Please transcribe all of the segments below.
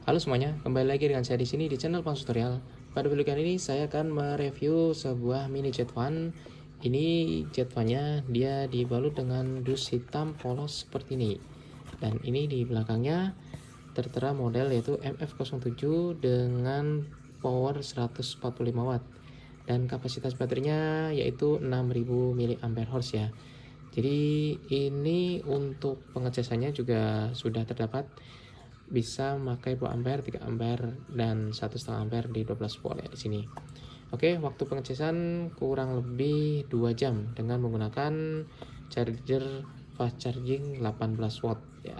Halo semuanya, kembali lagi dengan saya di sini di channel Pang Tutorial. Pada video kali ini saya akan mereview sebuah mini jet van. Ini jet van-nya dia dibalut dengan dus hitam polos seperti ini. Dan ini di belakangnya tertera model yaitu MF07 dengan power 145 watt dan kapasitas baterainya yaitu 6000 mAh ya. Jadi ini untuk pengecasannya juga sudah terdapat, bisa memakai 2 ampere, 3 ampere dan 1,5 ampere di 12 volt ya di sini. Oke, waktu pengecasan kurang lebih 2 jam dengan menggunakan charger fast charging 18 watt ya.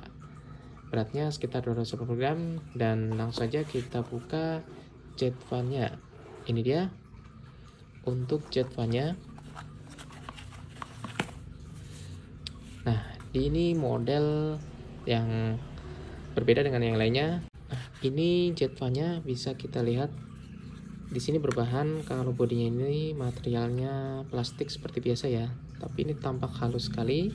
Beratnya sekitar 280 gram dan langsung saja kita buka jet van-nya. Ini dia untuk jet van-nya. Nah, ini model yang berbeda dengan yang lainnya. Nah, ini jet van-nya bisa kita lihat di sini berbahan, kalau bodinya ini materialnya plastik seperti biasa ya, tapi ini tampak halus sekali,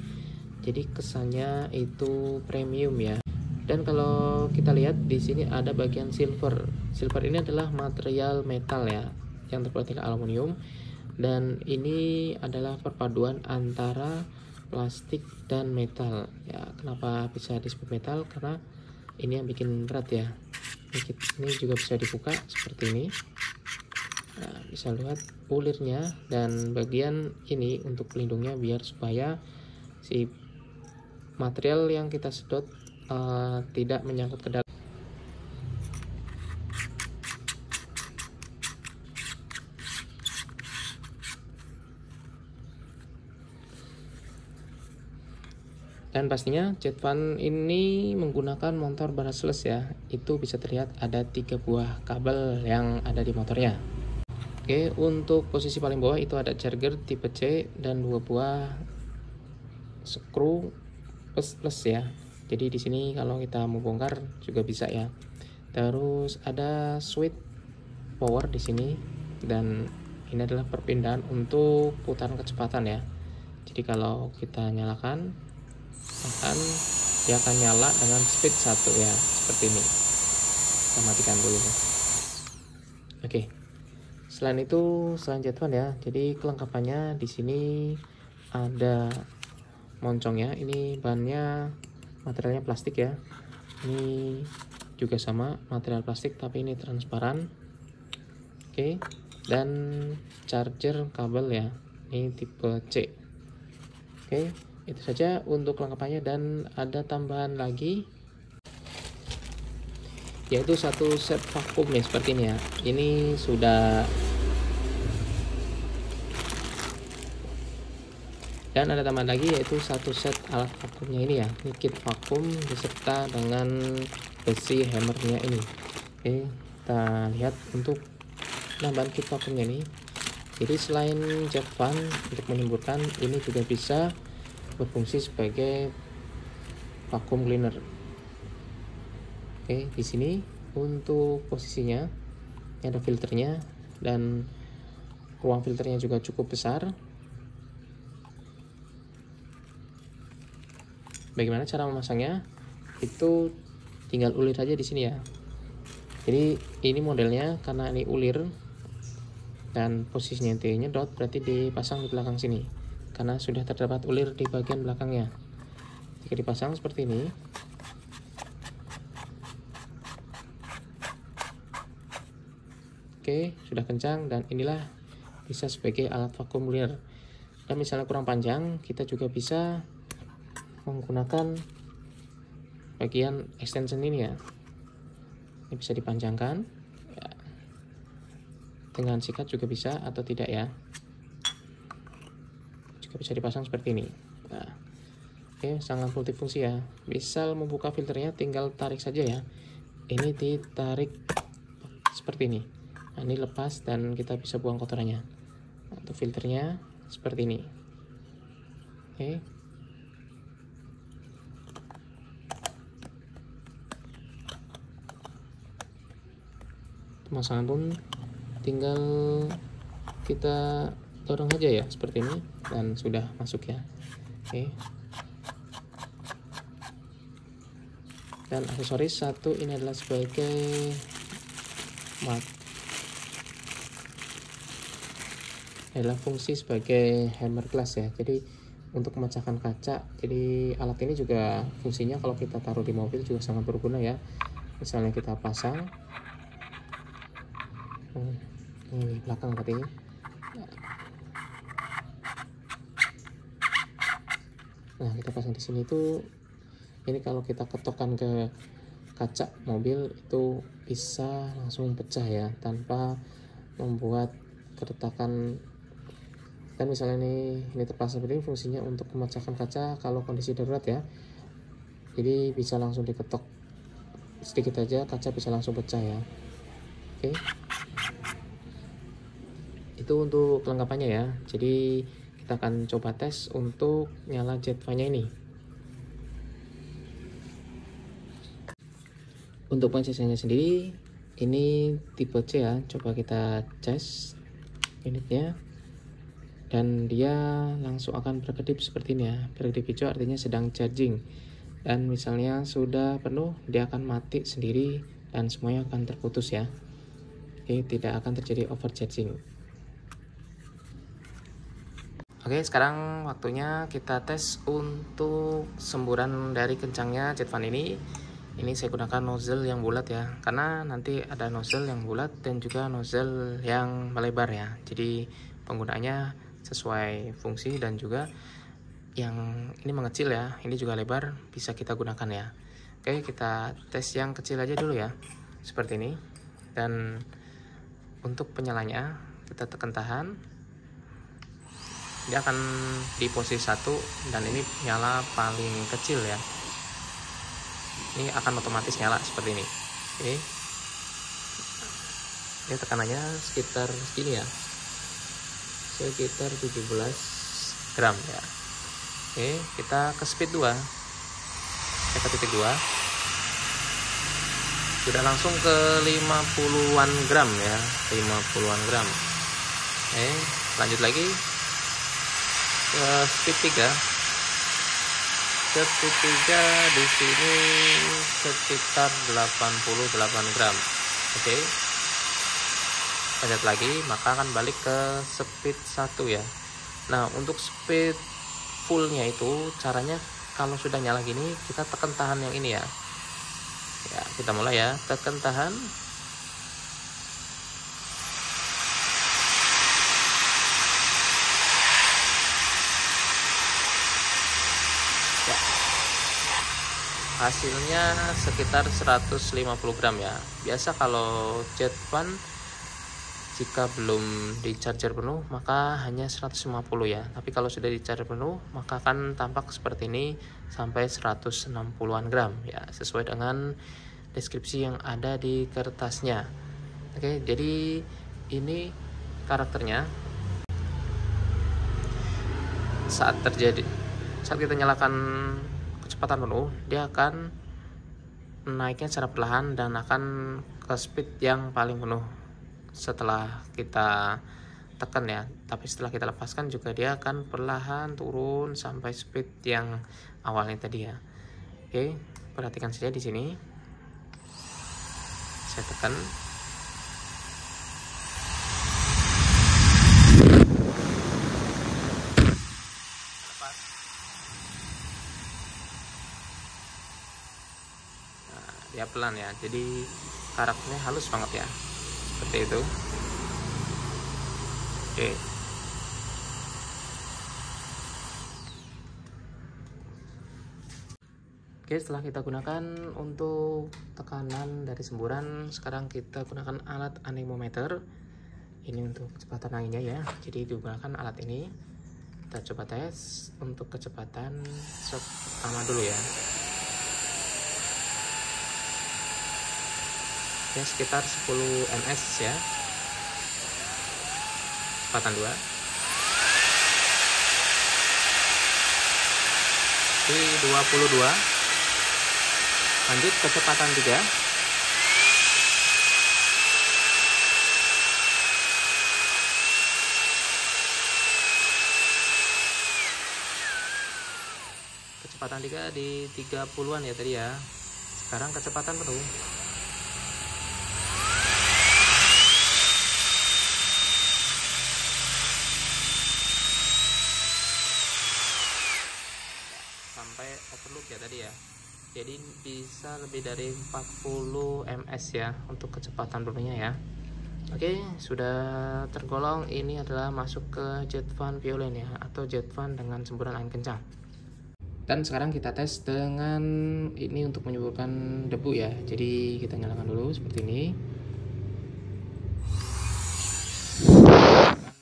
jadi kesannya itu premium ya. Dan kalau kita lihat di sini ada bagian silver. Silver ini adalah material metal ya, yang terbuat dari aluminium, dan ini adalah perpaduan antara plastik dan metal ya. Kenapa bisa disebut metal? Karena ini yang bikin berat ya. Ini juga bisa dibuka seperti ini. Nah, bisa lihat ulirnya dan bagian ini untuk pelindungnya biar supaya si material yang kita sedot tidak menyangkut ke dalam. Dan pastinya jet van ini menggunakan motor brushless ya. Itu bisa terlihat ada 3 buah kabel yang ada di motornya. Oke, untuk posisi paling bawah itu ada charger tipe C dan 2 buah screw plus ya. Jadi di sini kalau kita mau bongkar juga bisa ya. Terus ada switch power di sini, dan ini adalah perpindahan untuk putaran kecepatan ya. Jadi kalau kita nyalakan, dia akan nyala dengan speed 1 ya, seperti ini. Kita matikan dulu. Oke. Selain itu, selain jet van ya, jadi kelengkapannya di sini ada moncongnya. Ini bahannya materialnya plastik ya. Ini juga sama material plastik tapi ini transparan. Oke. Dan charger kabel ya. Ini tipe C. Oke. Itu saja untuk kelengkapannya, dan ada tambahan lagi yaitu satu set vakum ya, seperti ini ya. Ini sudah, dan ada tambahan lagi yaitu satu set alat vakumnya ini ya. Ini kit vakum beserta dengan besi hammernya ini. Oke, kita lihat untuk penambahan kit vakumnya ini. Jadi selain jet van untuk menyemburkan, ini juga bisa berfungsi sebagai vacuum cleaner. Oke, di sini untuk posisinya ini ada filternya, dan ruang filternya juga cukup besar. Bagaimana cara memasangnya? Itu tinggal ulir aja di sini ya. Jadi ini modelnya karena ini ulir dan posisinya T nyedot, berarti dipasang di belakang sini karena sudah terdapat ulir di bagian belakangnya. Jika dipasang seperti ini, oke, sudah kencang, dan inilah bisa sebagai alat vacuum cleaner. Dan misalnya kurang panjang, kita juga bisa menggunakan bagian extension ini ya. Ini bisa dipanjangkan ya. Dengan sikat juga bisa atau tidak ya. Bisa dipasang seperti ini. Nah, oke, sangat multifungsi ya. Misal membuka filternya tinggal tarik saja ya. Ini ditarik seperti ini. Nah, ini lepas dan kita bisa buang kotorannya. Nah, untuk filternya seperti ini. Oke. Pemasangan pun tinggal kita dorong aja ya seperti ini, dan sudah masuk ya. Oke. Dan aksesoris satu ini adalah sebagai mat, adalah fungsi sebagai hammer glass ya, jadi untuk memecahkan kaca. Jadi alat ini juga fungsinya kalau kita taruh di mobil juga sangat berguna ya. Misalnya kita pasang ini belakang tadi. Nah, kita pasang di sini tuh, ini kalau kita ketokkan ke kaca mobil itu bisa langsung pecah ya, tanpa membuat keretakan. Dan misalnya ini terpasang seperti ini, fungsinya untuk memecahkan kaca kalau kondisi darurat ya. Jadi bisa langsung diketok sedikit aja, kaca bisa langsung pecah ya. Oke. Itu untuk kelengkapannya ya. Jadi kita akan coba tes untuk nyala jet fan-nya ini. Untuk pancasannya sendiri ini tipe C ya. Coba kita cas unitnya, dan dia langsung akan berkedip seperti ini ya. Berkedip hijau artinya sedang charging, dan misalnya sudah penuh dia akan mati sendiri dan semuanya akan terputus ya. Oke, tidak akan terjadi overcharging. Oke, sekarang waktunya kita tes untuk semburan dari kencangnya jet fan ini. Ini saya gunakan nozzle yang bulat ya, karena nanti ada nozzle yang bulat dan juga nozzle yang melebar ya. Jadi penggunaannya sesuai fungsi, dan juga yang ini mengecil ya, ini juga lebar, bisa kita gunakan ya. Oke, kita tes yang kecil aja dulu ya, seperti ini. Dan untuk penyalanya kita tekan tahan, dia akan di posisi 1, dan ini nyala paling kecil ya. Ini akan otomatis nyala seperti ini. Oke, ini tekanannya sekitar segini ya, sekitar 17 gram ya. Oke, kita ke speed 2, ke titik 2, sudah langsung ke 50-an gram ya, 50-an gram. Oke, lanjut lagi ke speed 3. Speed 3 di sini sekitar 88 gram. Oke, lanjut lagi, maka akan balik ke speed 1 ya. Nah, untuk speed fullnya itu caranya, kalau sudah nyala gini kita tekan tahan yang ini ya. Ya, kita mulai ya, tekan tahan. Ya, hasilnya sekitar 150 gram ya. Biasa kalau jet fan jika belum di charger penuh maka hanya 150 ya, tapi kalau sudah di charger penuh maka akan tampak seperti ini sampai 160-an gram ya, sesuai dengan deskripsi yang ada di kertasnya. Oke, jadi ini karakternya. Saat kita nyalakan kecepatan penuh, dia akan naiknya secara perlahan dan akan ke speed yang paling penuh setelah kita tekan ya. Tapi setelah kita lepaskan juga dia akan perlahan turun sampai speed yang awalnya tadi ya. Oke, perhatikan saja di sini. Saya tekan. Nah, dia pelan ya. Jadi karakternya halus banget ya. Seperti itu. Oke. Oke, setelah kita gunakan untuk tekanan dari semburan, sekarang kita gunakan alat anemometer. Ini untuk kecepatan anginnya ya. Jadi digunakan alat ini. Kita coba tes untuk kecepatan pertama dulu ya. Ya, sekitar 10 ms ya. Kecepatan 2. Di 22. Lanjut kecepatan 3. Kecepatan 3 di 30-an ya tadi ya. sekarang kecepatan penuh. Sampai overlook ya tadi ya. Jadi bisa lebih dari 40 ms ya untuk kecepatan penuhnya ya. Oke, sudah tergolong ini adalah masuk ke jet fan violent ya, atau jet fan dengan semburan angin kencang. Dan sekarang kita tes dengan ini untuk menyembuhkan debu ya. Jadi kita nyalakan dulu seperti ini.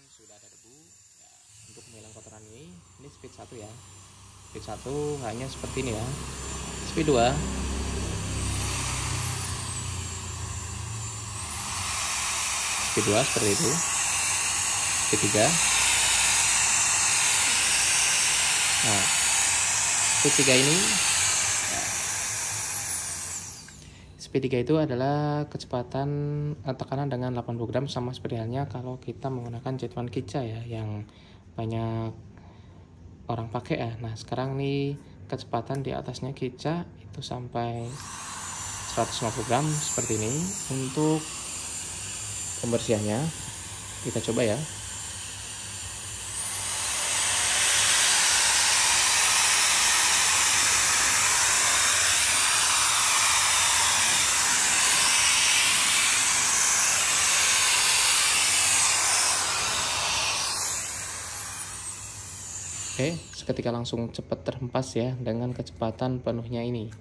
Sudah ada debu ya, untuk menghilang kotoran ini speed 1 ya. Speed 1 hanya seperti ini ya. Speed 2 speed 2 seperti itu. Speed 3. Nah, speed 3 ini, speed 3 itu adalah kecepatan tekanan dengan 80 gram, sama seperti halnya kalau kita menggunakan jet fan Kica ya, yang banyak orang pakai ya. Nah sekarang nih kecepatan di atasnya Kica itu sampai 150 gram seperti ini. Untuk pembersihannya kita coba ya. Oke, seketika langsung cepat terhempas ya dengan kecepatan penuhnya ini.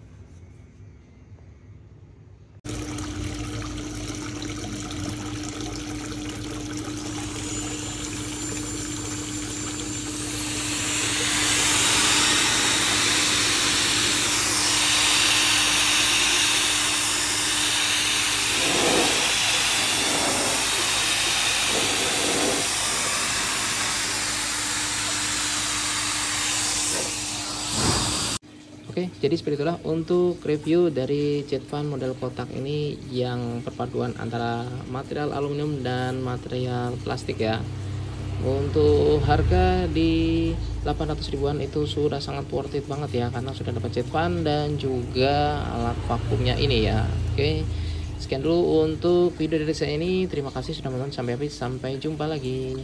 Oke, jadi seperti itulah untuk review dari jet fan model kotak ini yang perpaduan antara material aluminium dan material plastik ya. Untuk harga di 800 ribuan itu sudah sangat worth it banget ya, karena sudah dapat jet fan dan juga alat vakumnya ini ya. Oke, sekian dulu untuk video dari saya ini. Terima kasih sudah menonton sampai habis. Sampai jumpa lagi.